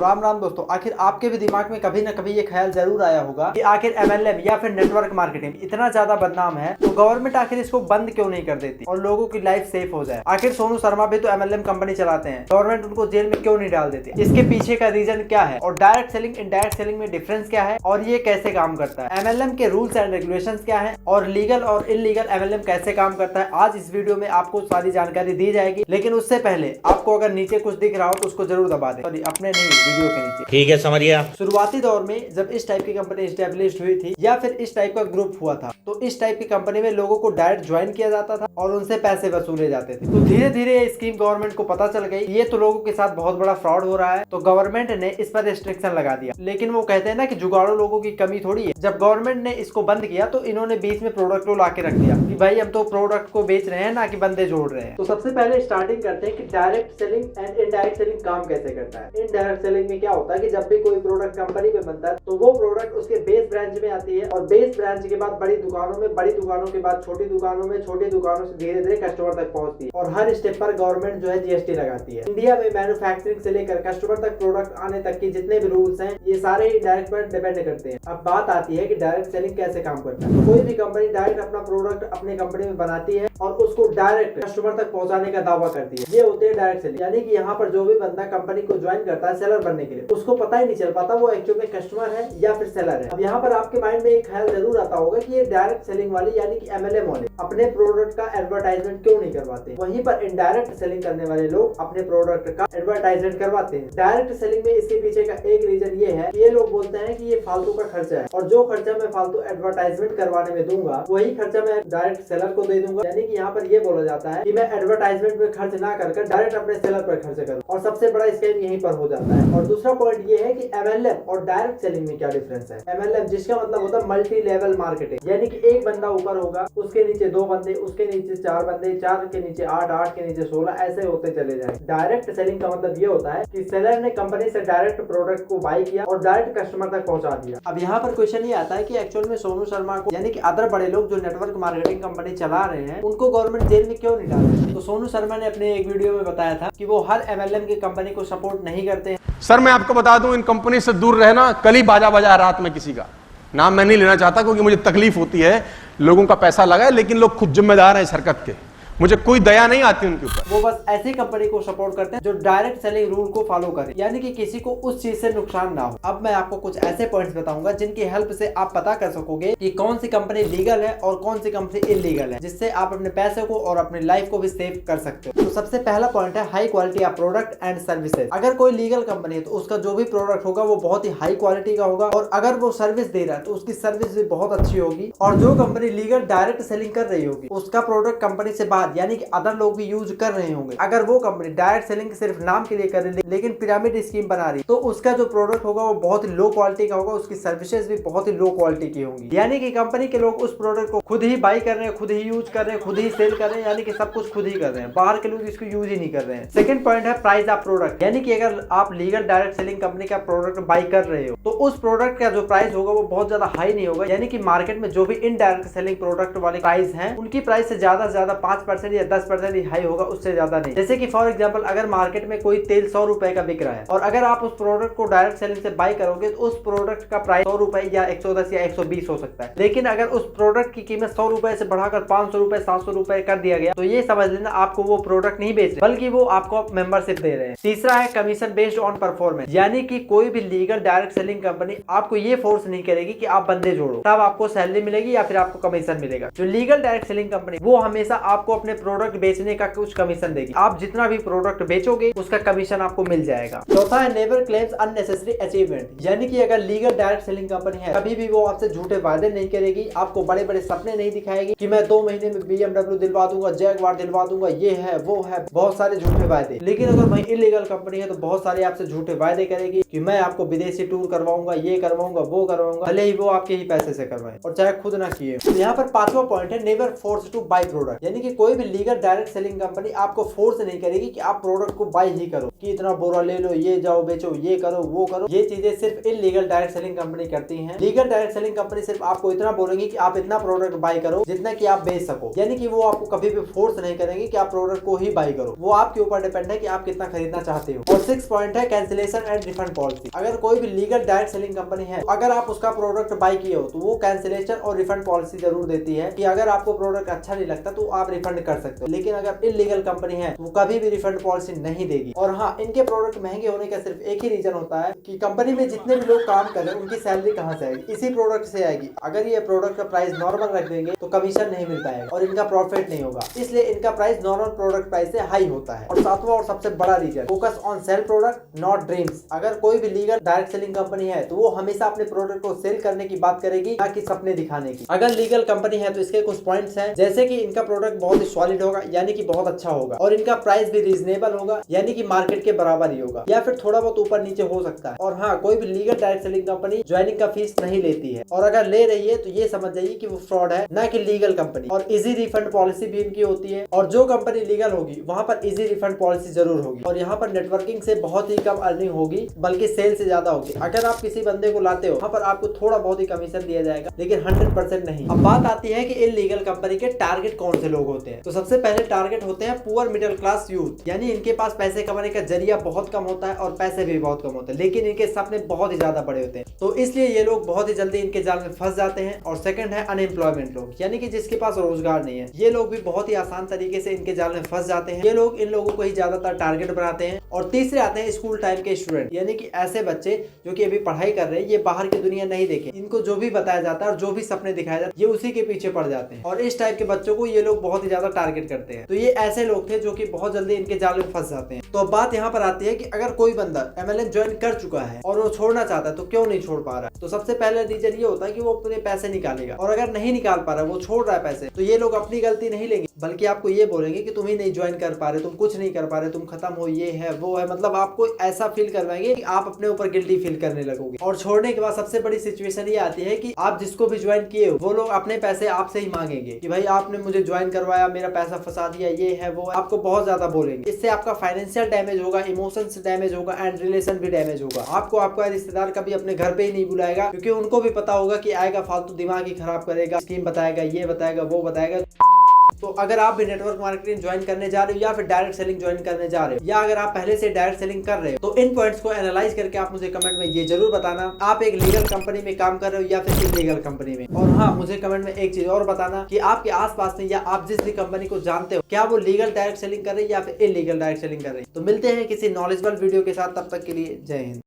राम राम दोस्तों। आखिर आपके भी दिमाग में कभी न कभी ये ख्याल जरूर आया होगा कि आखिर एमएलएम या फिर नेटवर्क मार्केटिंग इतना ज्यादा बदनाम है तो गवर्नमेंट आखिर इसको बंद क्यों नहीं कर देती और लोगों की लाइफ सेफ हो जाए। आखिर सोनू शर्मा भी तो एमएलएम कंपनी चलाते हैं, गवर्नमेंट उनको जेल में क्यों नहीं डाल देती। इसके पीछे का रीजन क्या है और डायरेक्ट सेलिंग इनडायरेक्ट सेलिंग में डिफरेंस क्या है और ये कैसे काम करता है, एमएलएम के रूल्स एंड रेगुलेशन क्या है और लीगल और इलीगल एमएलएम कैसे काम करता है। आज इस वीडियो में आपको सारी जानकारी दी जाएगी, लेकिन उससे पहले आपको अगर नीचे कुछ दिख रहा हो तो उसको जरूर दबा दें। सॉरी, अपने नहीं, वीडियो के नीचे। ठीक है, समझिए। शुरुआती दौर में जब इस टाइप की कंपनी एस्टेब्लिश हुई थी या फिर इस टाइप का ग्रुप हुआ था तो इस टाइप की कंपनी में लोगों को डायरेक्ट ज्वाइन किया जाता था और उनसे पैसे वसूले जाते थे। तो धीरे धीरे ये स्कीम गवर्नमेंट को पता चल गई ये तो लोगों के साथ बहुत बड़ा फ्रॉड हो रहा है, तो गवर्नमेंट ने इस पर रिस्ट्रिक्शन लगा दिया। लेकिन वो कहते हैं ना कि जुगाड़ू लोगों की कमी थोड़ी है। जब गवर्नमेंट ने इसको बंद किया तो इन्होंने बीच में प्रोडक्ट को लाके रख दिया कि भाई हम तो प्रोडक्ट को बेच रहे हैं ना कि बंदे जोड़ रहे हैं। तो सबसे पहले स्टार्टिंग करते हैं कि direct selling and indirect selling काम कैसे करता है। इनडायरेक्ट सेलिंग में क्या होता है कि जब भी कोई प्रोडक्ट कंपनी में बनता है तो वो प्रोडक्ट उसके बेस ब्रांच में आती है और बेस ब्रांच के बाद बड़ी दुकानों में, बड़ी दुकानों के बाद छोटी दुकानों में, छोटी दुकानों से धीरे धीरे कस्टमर तक पहुंचती है और हर स्टेप पर गवर्नमेंट जो है जीएसटी लगाती है। इंडिया में मैन्युफैक्चरिंग से लेकर कस्टमर तक प्रोडक्ट आने तक के जितने भी रूल्स हैं ये सारे ही डायरेक्ट पर डिपेंड करते हैं। अब बात आती है कि डायरेक्ट सेलिंग कैसे काम करता है। तो कोई भी कंपनी डायरेक्ट अपना प्रोडक्ट अपने कंपनी में बनाती है और उसको डायरेक्ट कस्टमर तक पहुंचाने का दावा करती है। ये होते हैं डायरेक्ट सेलिंग। यानी कि यहाँ पर जो भी बंदा कंपनी को ज्वाइन करता है सेलर बनने के लिए, उसको पता ही नहीं चल पाता वो एक्चुअल में कस्टमर है या फिर सेलर है। अब यहाँ पर आपके माइंड में एक ख्याल जरूर आता होगा कि ये डायरेक्ट सेलिंग वाले यानी कि एमएलएम वाले अपने प्रोडक्ट का एडवर्टाइजमेंट क्यों नहीं करवाते। वहीं पर इनडायरेक्ट सेलिंग करने वाले लोग अपने प्रोडक्ट का एडवर्टाइजमेंट करवाते हैं। डायरेक्ट सेलिंग में इसके पीछे का एक रीजन ये है कि ये लोग बोलते हैं कि ये फालतू का खर्चा है और जो खर्चा मैं फालतू एडवर्टाइजमेंट करवाने में दूंगा वही खर्चा मैं डायरेक्ट सेलर को दे दूंगा। यानी कि यहाँ पर ये बोला जाता है कि मैं एडवर्टाइजमेंट में खर्च ना कर डायरेक्ट अपने सेलर पर खर्च करूँ और सबसे बड़ा स्कैम यहीं पर हो जाता है। और दूसरा पॉइंट ये है कि एमएलएम और डायरेक्ट सेलिंग में क्या डिफरेंस है। एमएलएम जिसका मतलब होता है मल्टी लेवल मार्केटिंग, यानी कि एक बंदा ऊपर होगा, उसके नीचे 2 बंदे, उसके नीचे 4 बंदे, 4 के नीचे 8, 8 के नीचे 16, ऐसे होते चले जाए। डायरेक्ट सेलिंग का मतलब ये होता है कि सेलर ने कंपनी से डायरेक्ट प्रोडक्ट को बाई किया और डायरेक्ट कस्टमर तक पहुंचा दिया। अब यहाँ पर क्वेश्चन ये आता है कि एक्चुअल में सोनू शर्मा को यानी कि अदर बड़े लोग जो नेटवर्क मार्केटिंग कंपनी चला रहे हैं उनको गवर्नमेंट जेल में क्यों नहीं डाल रही। तो सोनू शर्मा ने अपने एक वीडियो में बताया था कि वो हर एमएलएम की कंपनी को सपोर्ट नहीं करते हैं। सर मैं आपको बता दूं, इन कंपनी से दूर रहना। कल ही बाजा बजा रात में, किसी का नाम मैं नहीं लेना चाहता क्योंकि मुझे तकलीफ होती है, लोगों का पैसा लगा है, लेकिन लोग खुद जिम्मेदार हैं इस हरकत के, मुझे कोई दया नहीं आती उनके ऊपर। वो बस ऐसी कंपनी को सपोर्ट करते हैं जो डायरेक्ट सेलिंग रूल को फॉलो करे, यानी कि किसी को उस चीज से नुकसान ना हो। अब मैं आपको कुछ ऐसे पॉइंट्स बताऊंगा जिनकी हेल्प से आप पता कर सकोगे कि कौन सी कंपनी लीगल है और कौन सी कंपनी इलीगल है, जिससे आप अपने पैसे को और अपनी लाइफ को भी सेव कर सकते हो। तो सबसे पहला पॉइंट है high quality of product and services. अगर कोई लीगल कंपनी है तो उसका जो भी प्रोडक्ट होगा वो बहुत ही हाई क्वालिटी का होगा और अगर वो सर्विस दे रहा है तो उसकी सर्विस भी बहुत अच्छी होगी। और जो कंपनी लीगल डायरेक्ट सेलिंग कर रही होगी उसका प्रोडक्ट कंपनी से बाहर यानी कि अदर लोग भी यूज कर रहे होंगे, अगर वो कंपनी डायरेक्ट सेलिंग सिर्फ नाम के लिए कर रही है लेकिन पिरामिड स्कीम बना रही तो उसका जो प्रोडक्ट होगा वो बहुत ही लो क्वालिटी का होगा, उसकी सर्विसेज भी बहुत ही लो क्वालिटी की होंगी। यानी कि कंपनी के लोग उस प्रोडक्ट को खुद ही बाई कर रहे हैं, खुद ही यूज कर रहे हैं, खुद ही सेल कर रहे हैं, यानी कि सब कुछ खुद ही कर रहे हैं, बाहर के लोग इसको यूज ही नहीं कर रहे हैं। सेकंड पॉइंट है प्राइस ऑफ प्रोडक्ट, यानी कि अगर आप लीगल डायरेक्ट सेलिंग कंपनी का प्रोडक्ट बाई कर रहे हो तो उस प्रोडक्ट का जो प्राइस होगा वो बहुत ज्यादा हाई नहीं होगा। यानी कि मार्केट में जो भी इनडायरेक्ट सेलिंग प्रोडक्ट वाले प्राइस हैं उनकी प्राइस से ज्यादा 5% या 10% ही हाई होगा, उससे ज्यादा नहीं। जैसे कि फॉर एग्जांपल अगर मार्केट में कोई तेल 100 रुपए का बिक रहा है और अगर आप उस प्रोडक्ट को डायरेक्ट सेलिंग से बाई करोगे तो उस प्रोडक्ट का प्राइस 100 रुपए या 110 या 120 हो सकता है। लेकिन अगर उस प्रोडक्ट की कीमत 100 रुपए से बढ़ाकर 500 रुपए 700 रुपए कर दिया गया तो ये समझ लेना आपको वो प्रोडक्ट नहीं बेच रहे बल्कि वो आपको मेंबरशिप दे रहे हैं। तीसरा है कमीशन बेस्ड ऑन परफॉर्मेंस, यानी कि कोई भी लीगल डायरेक्ट सेलिंग कंपनी आपको ये फोर्स नहीं करेगी कि आप बंदे जोड़ो तब आपको सैलरी मिलेगी या फिर आपको कमीशन मिलेगा। जो लीगल डायरेक्ट सेलिंग कंपनी वो हमेशा आपको अपने प्रोडक्ट बेचने का कुछ कमीशन देगी, आप जितना भी प्रोडक्ट बेचोगे उसका कमीशन आपको मिल जाएगा। चौथा है नेवर क्लेम्स अननेसेसरी अचीवमेंट, यानी कि अगर लीगल डायरेक्ट सेलिंग कंपनी है कभी भी वो आपसे झूठे वादे नहीं करेगी, आपको बड़े बड़े सपने नहीं दिखाएगी कि मैं 2 महीने में BMW दिलवा दूंगा, जैगवार दिलवा दूंगा, ये है वो है, बहुत सारे झूठे वादे। लेकिन अगर वही इलीगल कंपनी है तो बहुत सारे आपसे झूठे वादे करेगी कि मैं आपको विदेशी टूर करवाऊंगा, ये करवाऊंगा, वो करवाऊंगा, भले ही वो आपके ही पैसे से करवाए और चाहे खुद ना किए। तो यहाँ पर 5वां पॉइंट है never force to buy product, यानी कि कोई कोई भी लीगल डायरेक्ट सेलिंग कंपनी आपको फोर्स नहीं करेगी कि आप प्रोडक्ट को बाय ही करो, कि इतना बोरा ले लो, ये जाओ बेचो, ये करो वो करो। ये चीजें सिर्फ इलीगल डायरेक्ट सेलिंग कंपनी करती हैं। लीगल डायरेक्ट सेलिंग कंपनी सिर्फ आपको इतना बोलेंगी कि आप इतना प्रोडक्ट बाय करो जितना कि आप बेच सको, यानी कि वो आपको कभी भी फोर्स नहीं करेंगे कि आप प्रोडक्ट को ही बाय करो। वो आपके ऊपर डिपेंड है कि आप कितना खरीदना चाहते हो। और 6 पॉइंट है कैंसिलेशन एंड रिफंड पॉलिसी। अगर कोई भी लीगल डायरेक्ट सेलिंग कंपनी है, अगर आप उसका प्रोडक्ट बाय किए हो तो वो कैंसिलेशन और रिफंड पॉलिसी जरूर देती है कि अगर आपको प्रोडक्ट अच्छा नहीं लगता तो आप रिफंड कर सकते हो। लेकिन अगर इलीगल कंपनी है वो कभी भी रिफंड पॉलिसी नहीं देगी। और हाँ, इनके प्रोडक्ट महंगे होने का सिर्फ एक ही रीजन होता है कि कंपनी में जितने भी लोग काम कर रहे हैं उनकी सैलरी कहाँ से आएगी, इसी प्रोडक्ट से आएगी। अगर ये प्रोडक्ट का प्राइस नॉर्मल रख देंगे तो कमीशन नहीं मिल पाएगा और इनका प्रॉफिट नहीं होगा, इसलिए इनका प्राइस नॉर्मल प्रोडक्ट प्राइस से हाई होता है। और सातवां और सबसे बड़ा reason, focus on sell product not dreams. अगर कोई भी लीगल डायरेक्ट सेलिंग कंपनी है तो वो हमेशा अपने प्रोडक्ट को सेल करने की बात करेगी, ना कि सपने दिखाने की। अगर लीगल कंपनी है तो इसके कुछ पॉइंट्स हैं, जैसे कि इनका प्रोडक्ट बहुत ही सॉलिड होगा, यानी कि बहुत अच्छा होगा, और इनका प्राइस भी रीजनेबल होगा, यानी कि मार्केट के बराबर ही होगा, या फिर थोड़ा बहुत ऊपर नीचे हो सकता है। और हाँ, कोई भी legal direct selling company joining का फीस नहीं लेती है, और अगर ले रही है तो ये समझ जाइए कि वो फ्रॉड है, ना कि लीगल कंपनी। और इजी रिफंड पॉलिसी भी इनकी होती है, और जो कंपनी लीगल होगी वहां पर इजी रिफंड पॉलिसी जरूर होगी। और यहाँ पर नेटवर्किंग से बहुत ही कम अर्निंग होगी, बल्कि सेल से ज्यादा होगी। अगर आप किसी बंदे को लाते हो वहाँ पर आपको थोड़ा बहुत ही कमीशन दिया जाएगा, लेकिन 100% नहीं। अब बात आती है कि इलीगल कंपनी के टारगेट कौन से लोग होते हैं। तो सबसे पहले टारगेट होते हैं पुअर मिडिल क्लास यूथ, यानी इनके पास पैसे कमाने का जरिया बहुत कम होता है और पैसे भी बहुत कम होते हैं, लेकिन इनके सपने बहुत ही ज्यादा बड़े होते हैं। तो इसलिए ये लोग बहुत ही जल्दी इनके जाल में फंस जाते हैं। और सेकंड है अनएम्प्लॉयमेंट लोग, यानी कि जिसके पास रोजगार नहीं है, ये लोग भी बहुत ही आसान तरीके से इनके जाल में फंस जाते हैं। ये लोग इन लोगों को ही ज्यादातर टारगेट बनाते हैं। और तीसरे आते हैं स्कूल टाइम के स्टूडेंट, यानी कि ऐसे बच्चे जो कि अभी पढ़ाई कर रहे हैं, ये बाहर की दुनिया नहीं देखे, इनको जो भी बताया जाता है और जो भी सपने दिखाए जाते हैं ये उसी के पीछे पड़ जाते हैं। और इस टाइप के बच्चों को ये लोग बहुत ही ज्यादा टारगेट करते हैं। तो ये ऐसे लोग थे जो कि बहुत जल्दी इनके जाल में फंस जाते हैं। तो अब बात यहाँ पर आती है कि अगर कोई बंदा MLM ज्वाइन कर चुका है और वो छोड़ना चाहता है तो क्यों नहीं छोड़ पा रहा है। तो सबसे पहले रीजन ये होता है कि वो अपने पैसे निकालेगा, और अगर नहीं निकाल पा रहा है, वो छोड़ रहा है पैसे, तो ये लोग अपनी गलती नहीं लेंगे, बल्कि आपको ये बोलेंगे कि तुम ही नहीं ज्वाइन कर पा रहे, तुम कुछ नहीं कर पा रहे, तुम खत्म हो, ये है वो है, मतलब आपको ऐसा फील करवाएंगे कि आप अपने ऊपर गिल्टी फील करने लगोगे। और छोड़ने के बाद सबसे बड़ी सिचुएशन ये आती है कि आप जिसको भी ज्वाइन किए हो वो लोग अपने पैसे आपसे ही मांगेंगे कि भाई आपने मुझे ज्वाइन करवाया, मेरा पैसा फंसा दिया, ये है वो है, आपको बहुत ज्यादा बोलेंगे। इससे आपका फाइनेंशियल डैमेज होगा, इमोशंस डैमेज होगा एंड रिलेशन भी डैमेज होगा। आपको आपका रिश्तेदार कभी अपने घर पे ही नहीं बुलाएगा, क्योंकि उनको भी पता होगा कि आएगा फालतू दिमाग ही खराब करेगा, स्कीम बताएगा, ये बताएगा, वो बताएगा। तो अगर आप भी नेटवर्क मार्केटिंग ज्वाइन करने जा रहे हो या फिर डायरेक्ट सेलिंग ज्वाइन करने जा रहे हो, या अगर आप पहले से डायरेक्ट सेलिंग कर रहे हो, तो इन पॉइंट्स को एनालाइज करके आप मुझे कमेंट में ये जरूर बताना आप एक लीगल कंपनी में काम कर रहे हो या फिर इलीगल कंपनी में। और हाँ, मुझे कमेंट में एक चीज और बताना कि आपके आसपास में या आप जिस भी कंपनी को जानते हो, क्या वो लीगल डायरेक्ट सेलिंग कर रही है या फिर इलीगल डायरेक्ट सेलिंग कर रही है। तो मिलते हैं किसी नॉलेजेबल वीडियो के साथ, तब तक के लिए जय हिंद।